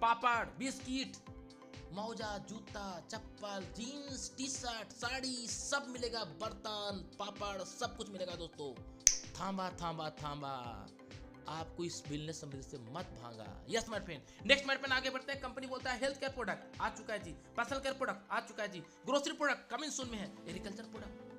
पापड़, बिस्किट, मौजा, जूता, चप्पल, जीन्स, टी शर्ट, साड़ी, सब मिलेगा, बर्तन, पापड़, सब कुछ मिलेगा दोस्तों। थांबा थांबा थांबा, आपको इस बिजनेस से मत भागा। Yes my friend. Next my friend आगे बढ़ते हैं। कंपनी बोलता है हेल्थ केयर प्रोडक्ट आ चुका है जी, पर्सनल केयर प्रोडक्ट आ चुका है जी, ग्रोसरी प्रोडक्ट कमिंग सून में है, एग्रीकल्चर प्रोडक्ट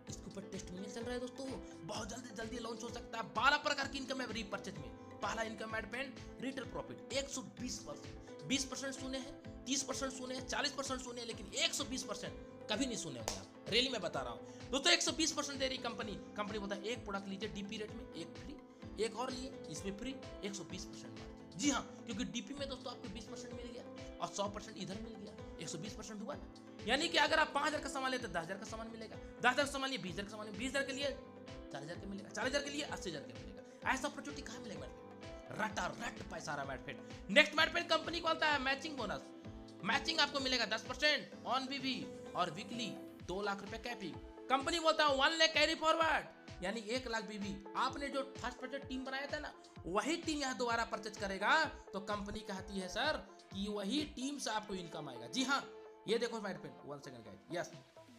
इसके ऊपर टेस्टिंग चल रहा है दोस्तों, बहुत जल्दी जल्दी लॉन्च हो सकता है। 12 प्रकार की इनकम है रीपरचेज में। पहला income my friend retail profit 120%, 20% सुने हैं, 30% सुने हैं, 40% सुने हैं, लेकिन 120% कभी नहीं सुने होंगे आप, रियली मैं बता रहा हूं दोस्तों। 120% दे रही कंपनी बोलता है एक प्रोडक्ट लीजिए डीपी रेट में, एक फ्री, एक और लिए इसमें फ्री, 120% मार्जिन। जी हाँ, क्योंकि डीपी में दोस्तों आपको 20% मिल गया और 100% इधर मिल गया, 120% हुआ ना। यानी कि अगर आप 5000 का सामान लेते हैं 10,000 का सामान मिलेगा, 10,000 का सामान लिए 20,000 का सामान, 20,000 के लिए 4,000 का मिलेगा, 4,000 के लिए 80,000 का मिलेगा। ऐसा अपॉर्चुनिटी कहाँ मिलेगा मैट? रटा रट पैसा रहा Mat Fed. Next Mat Fed company को आता है मैचिंग बोनस। मैचिंग आपको मिलेगा 10% ऑन बीवी और वीकली 2 लाख रुपए कैपिंग। कंपनी बोलता है 1 लाख कैरी फॉरवर्ड, यानी 1 लाख बीबी। आपने जो फर्स्ट परचेज टीम बनाया था ना, वही टीम यहाँ दोबारा परचेज करेगा तो कंपनी कहती है सर कि वही टीम से आपको इनकम आएगा। जी हाँ, ये देखो my friend, 1 second guys, yes,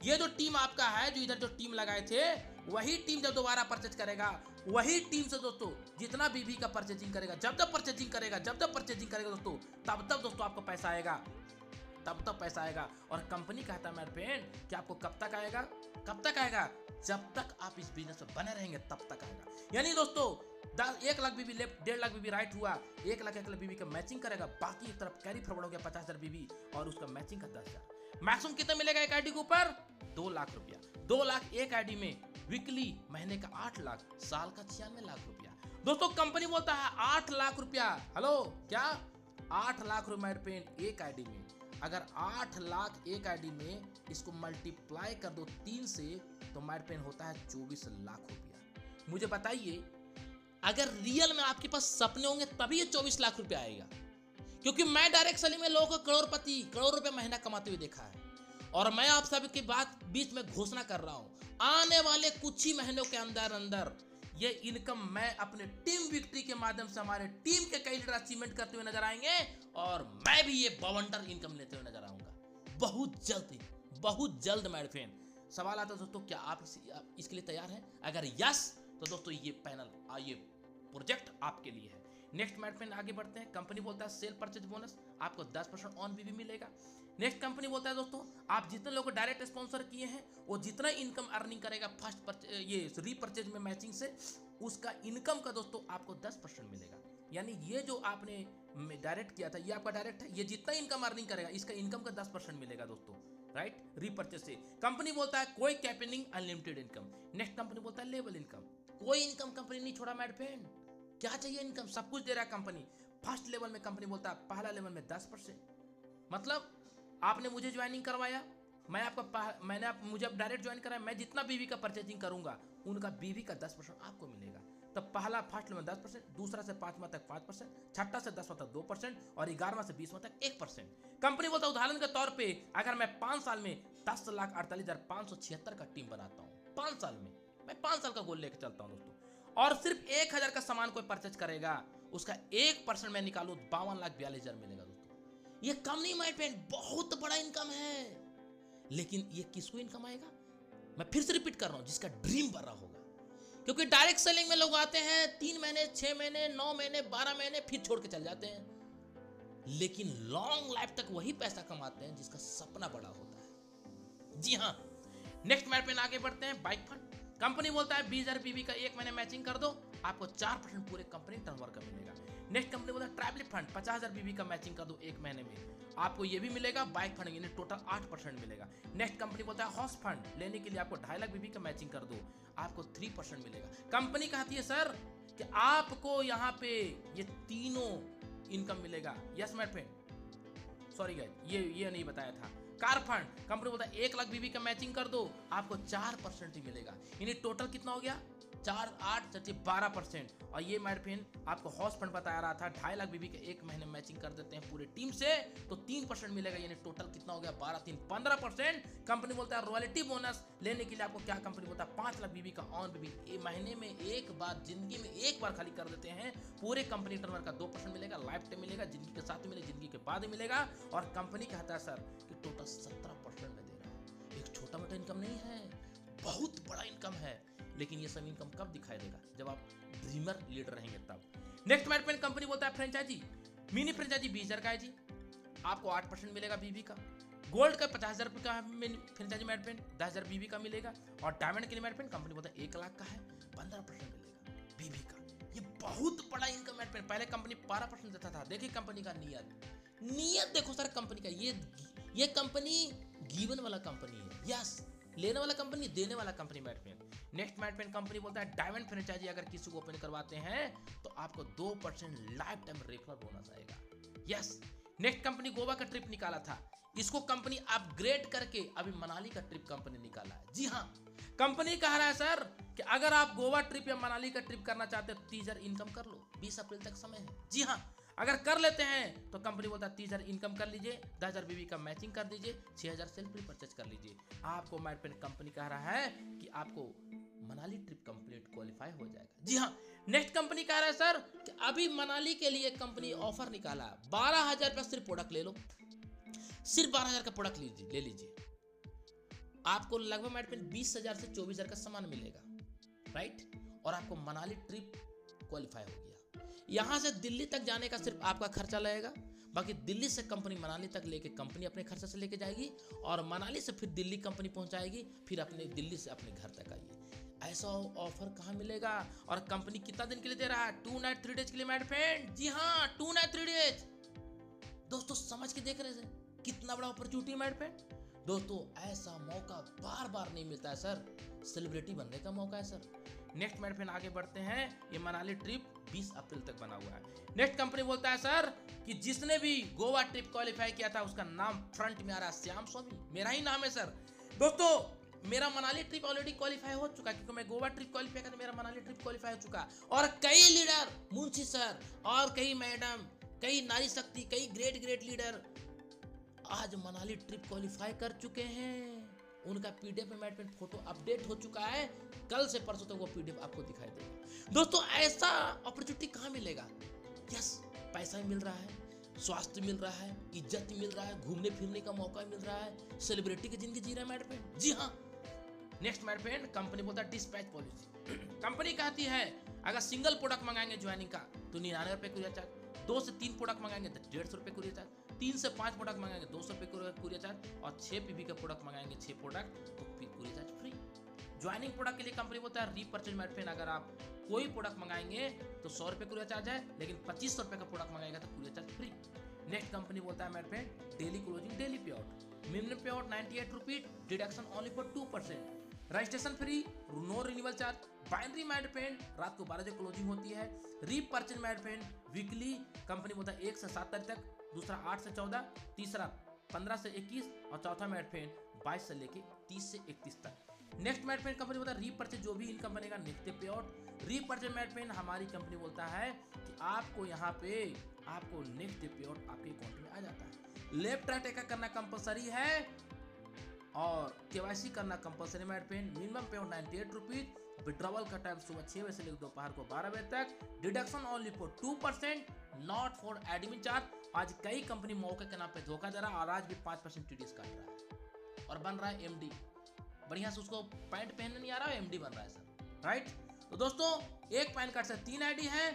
ये जो टीम आपका है, जो इधर जो टीम लगाए थे, वही टीम जब दोबारा परचेज करेगा, वही टीम से दोस्तों जितना बीबी का परचेजिंग करेगा, जब तक परचेजिंग करेगा दोस्तों, तब दोस्तों आपको पैसा आएगा, तब तक पैसा आएगा। और कंपनी कहता है मेरे फ्रेंड कि आपको कब तक आएगा, कब तक आएगा? जब तक आप इस बिजनेस में बने रहेंगे तब तक आएगा। यानी दोस्तों 1 लाख बीबी लेफ्ट, 1.5 लाख बीबी राइट हुआ, 1 लाख बीबी का मैचिंग करेगा, बाकी एक तरफ कैरी फॉरवर्ड हो गया 50,000 बीबी और उसका मैचिंग का 10,000। मैक्सिमम कितना मिलेगा एक आईडी के ऊपर? 2 लाख रुपया। 2 लाख एक आईडी में, वीकली महीने का 8 लाख, साल का 96 लाख रुपया। दोस्तों कंपनी बोलता है 8 लाख रुपया, हेलो क्या 8 लाख रुपए एक आईडी में। अगर 8 लाख एक आईडी में, इसको मल्टीप्लाई कर दो 3 से, तो माइट पेन होता है 24 लाख रुपया। मुझे बताइए, अगर रियल में आपके पास सपने होंगे तभी ये 24 लाख रुपया आएगा, क्योंकि मैं डायरेक्ट सेलिंग में लोगों को करोड़पति, करोड़ रुपए महीना कमाते हुए देखा है। और मैं आप सब के बात बीच में घोषणा कर रहा हूं, आने वाले कुछ ही महीनों के अंदर अंदर ये इनकम मैं अपने टीम विक्ट्री के माध्यम से, हमारे टीम के कई लीडर अचीवमेंट करते हुए नजर आएंगे और मैं भी ये बवंडर इनकम लेते हुए नजर आऊंगा बहुत जल्द, बहुत जल्द मेरे फ्रेंड। सवाल आता है दोस्तों, क्या आप इसके लिए तैयार हैं? अगर यस तो दोस्तों ये पैनल, ये प्रोजेक्ट आपके लिए है। नेक्स्ट मैट फ्रेंड आगे बढ़ते हैं। कंपनी बोलता है सेल परचेज बोनस आपको 10% ऑन बीबी मिलेगा। नेक्स्ट कंपनी बोलता है दोस्तों, आप जितने लोगों को डायरेक्ट स्पॉन्सर किए हैं, वो जितना इनकम अर्निंग करेगा फर्स्ट ये रीपरचेज में मैचिंग से, उसका इनकम का दोस्तों आपको 10% मिलेगा। यानी ये जो आपने डायरेक्ट किया था, ये आपका डायरेक्ट है, ये जितना इनकम अर्निंग करेगा इसका इनकम का 10% मिलेगा दोस्तों, राइट, रीपरचेज से। कंपनी बोलता है कोई capping unlimited income. Next company बोलता है लेवल इनकम, कोई इनकम कंपनी नहीं छोड़ा मैट फ्रेंड। क्या चाहिए? इनकम सब कुछ दे रहा है कंपनी। फर्स्ट लेवल में कंपनी बोलता है, पहला लेवल में 10%, मतलब आपने मुझे ज्वाइनिंग करवाया, मुझे अब डायरेक्ट ज्वाइन कराया, मैं जितना बीवी का परचेजिंग करूंगा उनका बीवी का 10% आपको मिलेगा। तब पहला फर्स्ट लेवल 10%, दूसरा से 5वां तक 5%, छठा से 10वां तक 2% और 11वां से 20वां तक 1%। कंपनी बोलता है उदाहरण के तौर पे, अगर मैं 5 साल में 10,48,576 का टीम बनाता हूँ, 5 साल में मैं 5 साल का गोल लेकर चलता हूँ दोस्तों, और सिर्फ 1,000 का सामान कोई परचेज करेगा, उसका 1% मैं निकालू 52,42,000 मिलेगा दोस्तों। ये कम नहीं माय फ्रेंड, बहुत बड़ा इनकम है। लेकिन ये किसको इनकम आएगा? मैं फिर से रिपीट कर रहा हूं, जिसका ड्रीम बड़ा होगा। क्योंकि डायरेक्ट सेलिंग में लोग आते हैं 3 महीने, 6 महीने, 9 महीने, 12 महीने, फिर छोड़ के चल जाते हैं। लेकिन लॉन्ग लाइफ तक वही पैसा कमाते हैं जिसका सपना बड़ा होता है। जी हाँ, नेक्स्ट मैट पे आगे बढ़ते हैं। बाइक फंड कंपनी बोलता है 20,000 बीबी का 1 महीने मैचिंग कर दो, आपको 4% पूरे कंपनी टर्नओवर का मिलेगा। नेक्स्ट कंपनी बोलता है ट्रैवलिंग फंड 50,000 बीबी का मैचिंग कर दो 1 महीने में, आपको ये भी मिलेगा। बाइक फंड यानी टोटल 8% मिलेगा। नेक्स्ट कंपनी बोलता है हाउस फंड लेने के लिए आपको 2.5 लाख बीबी का मैचिंग कर दो, आपको 3% मिलेगा। कंपनी कहती है सर कि आपको यहाँ पे ये तीनों इनकम मिलेगा। Yes my friend, sorry guys, ये नहीं बताया था। कार फंड कंपनी बोलता है 1 लाख बीबी का मैचिंग कर दो, आपको 4% ही मिलेगा। यानी टोटल कितना हो गया? 4 8 12%। और ये मेरे फ्रेंड आपको हाउस फंड बताया रहा था 2.5 लाख बीबी के एक महीने मैचिंग कर देते हैं पूरे टीम से तो 3% मिलेगा, यानी टोटल कितना हो गया 12 3 15%। कंपनी बोलता है रॉयल्टी बोनस लेने के लिए आपको क्या कंपनी बोलता है 5 लाख बीबी का ऑन बीबी महीने में एक बार, जिंदगी में एक बार खाली कर देते हैं, पूरे कंपनी टर्नओवर का 2% मिलेगा, लाइफ टाइम मिलेगा, जिंदगी के साथ मिलेगा, जिंदगी के बाद मिलेगा। और कंपनी कहता है सर कि टोटल 17% में दे रहा हूं। एक छोटा मोटा इनकम नहीं है, बहुत बड़ा इनकम है। लेकिन ये सब इनकम कब दिखाई देगा, जब आप ड्रीमर लीडर रहेंगे तब। नेक्स्ट मैनेजमेंट कंपनी बोलता है फ्रेंचाइजी, मिनी फ्रेंचाइजी 20,000 का है जी, आपको 8% मिलेगा बीबी का। गोल्ड का 50,000 रुपये का फ्रेंचाइजी मैनेजमेंट 10,000 बीबी का मिलेगा। और डायमंड के लिए मैनेजमेंट कंपनी बोलता है 1 लाख का है, 15% मिलेगा बीबी का। ये बहुत बड़ा इनकम मैनेजमेंट। पहले कंपनी 12% देता था। देखिए कंपनी का नियत देखो सर कंपनी का। ये कंपनी गिवन वाला कंपनी है, यस, लेने वाला कंपनी, देने वाला company management. Next management company बोलता है डायमंड फ्रेंचाइजी अगर किसी को ओपन करवाते हैं तो आपको 2% लाइफ टाइम रेफरल बोनस आएगा, यस। नेक्स्ट कंपनी गोवा का ट्रिप निकाला था, इसको कंपनी अपग्रेड करके अभी मनाली का ट्रिप कंपनी निकाला है। जी हाँ, कंपनी कह रहा है सर कि अगर आप गोवा ट्रिप या मनाली का ट्रिप करना चाहते हैं 30,000 इनकम कर लो, 20 अप्रैल तक समय है। जी हाँ, अगर कर लेते हैं तो कंपनी बोलता है 30,000 इनकम कर लीजिए, 10,000 बीबी का मैचिंग कर दीजिए, 6,000 सेल्फ परचेज कर लीजिए। आपको मैनेजमेंट कंपनी कह रहा है कि आपको मनाली ट्रिप कंप्लीट क्वालिफाई हो जाएगा। जी हाँ, नेक्स्ट कंपनी कह रहा है सर कि अभी मनाली के लिए कंपनी ऑफर निकाला, 12,000 का सिर्फ प्रोडक्ट ले लो, सिर्फ 12,000 का प्रोडक्ट ले लीजिए, आपको लगभग मैनेजमेंट 20,000 से 24,000 का सामान मिलेगा, राइट। और आपको मनाली ट्रिप क्वालिफाई हो गया। यहां से दिल्ली तक जाने का सिर्फ आपका खर्चा लगेगा, बाकी दिल्ली से कंपनी मनाली तक लेके कंपनी अपने खर्चे से लेके जाएगी और मनाली से फिर दिल्ली कंपनी पहुंचाएगी, फिर अपने दिल्ली से अपने घर तक आइए। ऐसा ऑफर कहां मिलेगा और कंपनी कितना दिन के लिए दे रहा है? 2 नाइट 3 डेज के लिए मेरे फ्रेंड। जी हाँ, 2 नाइट 3 डेज। दोस्तों समझ के देख रहे हैं कितना बड़ा अपॉर्चुनिटी है मेरे फ्रेंड। दोस्तों ऐसा मौका बार बार नहीं मिलता है सर, सेलिब्रिटी बनने का मौका है सर। नेक्स्ट मेरे फ्रेंड आगे बढ़ते हैं। ये मनाली ट्रिप 20 अप्रैल तक बना हुआ है। नेक्स्ट कंपनी बोलता है सर कि जिसने भी गोवा ट्रिप क्वालिफाई किया था उसका नाम फ्रंट में आ रहा है, श्याम स्वामी, मेरा ही नाम है सर। दोस्तों मेरा मनाली ट्रिप ऑलरेडी क्वालिफाई हो चुका, क्योंकि मैं गोवा ट्रिप क्वालिफाई करता, मेरा मनाली ट्रिप क्वालिफाई हो चुका। और कई लीडर, मुंशी सर और कई मैडम, कई नारी शक्ति, कई ग्रेट लीडर आज मनाली ट्रिप क्वालिफाई कर चुके हैं। उनका पीडीएफ में फोटो अपडेट हो चुका है, कल से परसों तक वो पीडीएफ आपको दिखाई देगा। दोस्तों ऐसा अपॉर्चुनिटी कहाँ मिलेगा? यस, पैसा भी मिल रहा है, स्वास्थ्य मिल रहा है, इज्जत मिल रहा है, घूमने फिरने का मौका मिल रहा है, सेलिब्रिटी की जिंदगी जी रहा है मेरे फ्रेंड। जी हाँ। नेक्स्ट मेरे फ्रेंड कंपनी बोलता है डिस्पैच पॉलिसी। कंपनी कहती है अगर सिंगल प्रोडक्ट मंगाएंगे ज्वाइनिंग का तो 99 रुपये कुरियर चार्ज, 2 से 3 प्रोडक्ट मंगाएंगे तो 150 रुपये कुरियर चार्ज, 3 से 5 प्रोडक्ट मंगाएंगे 200 रुपये कुरियर चार्ज, और 6 पीबी का प्रोडक्ट मंगाएंगे 6 प्रोडक्ट तो फिर courier charge free. Joining product के लिए कंपनी बोलता है रीपर्चेज मेरे फ्रेंड, अगर आप कोई प्रोडक्ट मंगाएंगे तो 100 रुपये कुरियर चार्ज है, लेकिन 2500 रुपये का प्रोडक्ट मंगाएगा तो courier charge free. Next company बोलता है मेरे friend daily closing, daily pay out, minimum pay out 98 rupees, deduction only for 2%, registration free, no renewal charge, binary mad friend रात को 12 बजे क्लोजिंग होती है, repurchase mad friend weekly, company बोलता है 1 से 7 तारीख तक, दूसरा 8 से 14, तीसरा 15 से 21 और चौथा मैड फ्रेंड 22 से लेके 30 से 31 तक। नेक्स्ट मैड फ्रेंड कंपनी बोलता है रीपर्चेज, जो भी इनकम बनेगा नेक्स्ट पे आउट। रीपर्चेज मैड फ्रेंड हमारी कंपनी बोलता है कि आपको यहाँ पे आपको नेक्स्ट पे आउट आपके अकाउंट में आ जाता है। लेफ्ट राइट का करना कंपलसरी है और केवाईसी करना compulsory mad friend. Minimum pay out 98 rupees, withdrawal का टाइम सुबह 6 बजे से लेकर दोपहर को 12 बजे तक, deduction only for 2%, not for admin charge. आज कई कंपनी मौके के नाम पे धोखा दे रहा है और आज भी 5% टीडीएस काट रहा है और बन रहा है एमडी। बढ़िया से उसको पैंट पहनने नहीं आ रहा है, एमडी बन रहा है सर, राइट। तो दोस्तों एक पैन कार्ड से 3 आईडी है।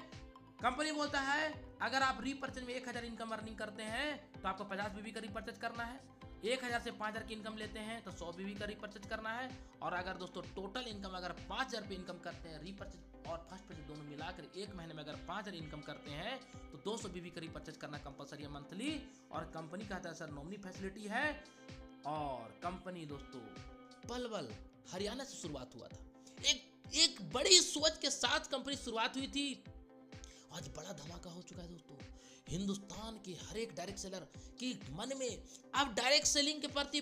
कंपनी बोलता है अगर आप रीपर्चेज में 1000 इनकम अर्निंग करते हैं तो आपको 50 बीबी का रीपर्चेज करना है, 1000 से 5000 की इनकम लेते हैं तो 100 बीबी का रीपर्चेज करना है, और अगर दोस्तों टोटल इनकम अगर 5000 रुपये इनकम करते हैं रीपर्चेज और फर्स्ट परचेज दोनों मिलाकर एक महीने में अगर 5000 इनकम करते हैं तो 200 बीबी का रीपर्चेज करना कंपलसरी है मंथली। और कंपनी कहता है सर नॉमिनी फैसिलिटी है। और कंपनी दोस्तों पलवल हरियाणा से शुरुआत हुआ था, एक बड़ी सोच के साथ कंपनी शुरुआत हुई थी, आज बड़ा धमाका हो चुका है दोस्तों। हिंदुस्तान के हर एक डायरेक्ट सेलर के मन में अब डायरेक्ट सेलिंग के प्रति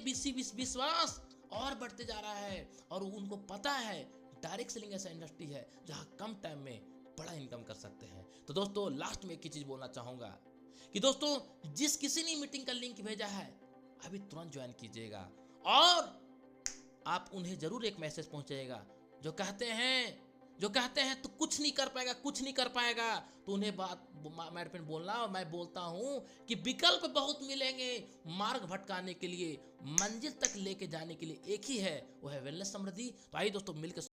विश्वास और बढ़ते जा रहा है और उनको पता है डायरेक्ट सेलिंग ऐसा इंडस्ट्री है जहां कम टाइम में बड़ा इनकम कर सकते हैं। तो दोस्तों लास्ट में एक ही चीज बोलना चाहूंगा कि दोस्तों जिस किसी ने मीटिंग का लिंक भेजा है अभी तुरंत ज्वाइन कीजिएगा और आप उन्हें जरूर एक मैसेज पहुंचाएगा जो कहते हैं तो कुछ नहीं कर पाएगा, तो उन्हें बात मेरे पे बोलना। और मैं बोलता हूं कि विकल्प बहुत मिलेंगे, मार्ग भटकाने के लिए, मंजिल तक लेके जाने के लिए एक ही है, वो है वेलनेस समृद्धि। तो आइए दोस्तों मिलकर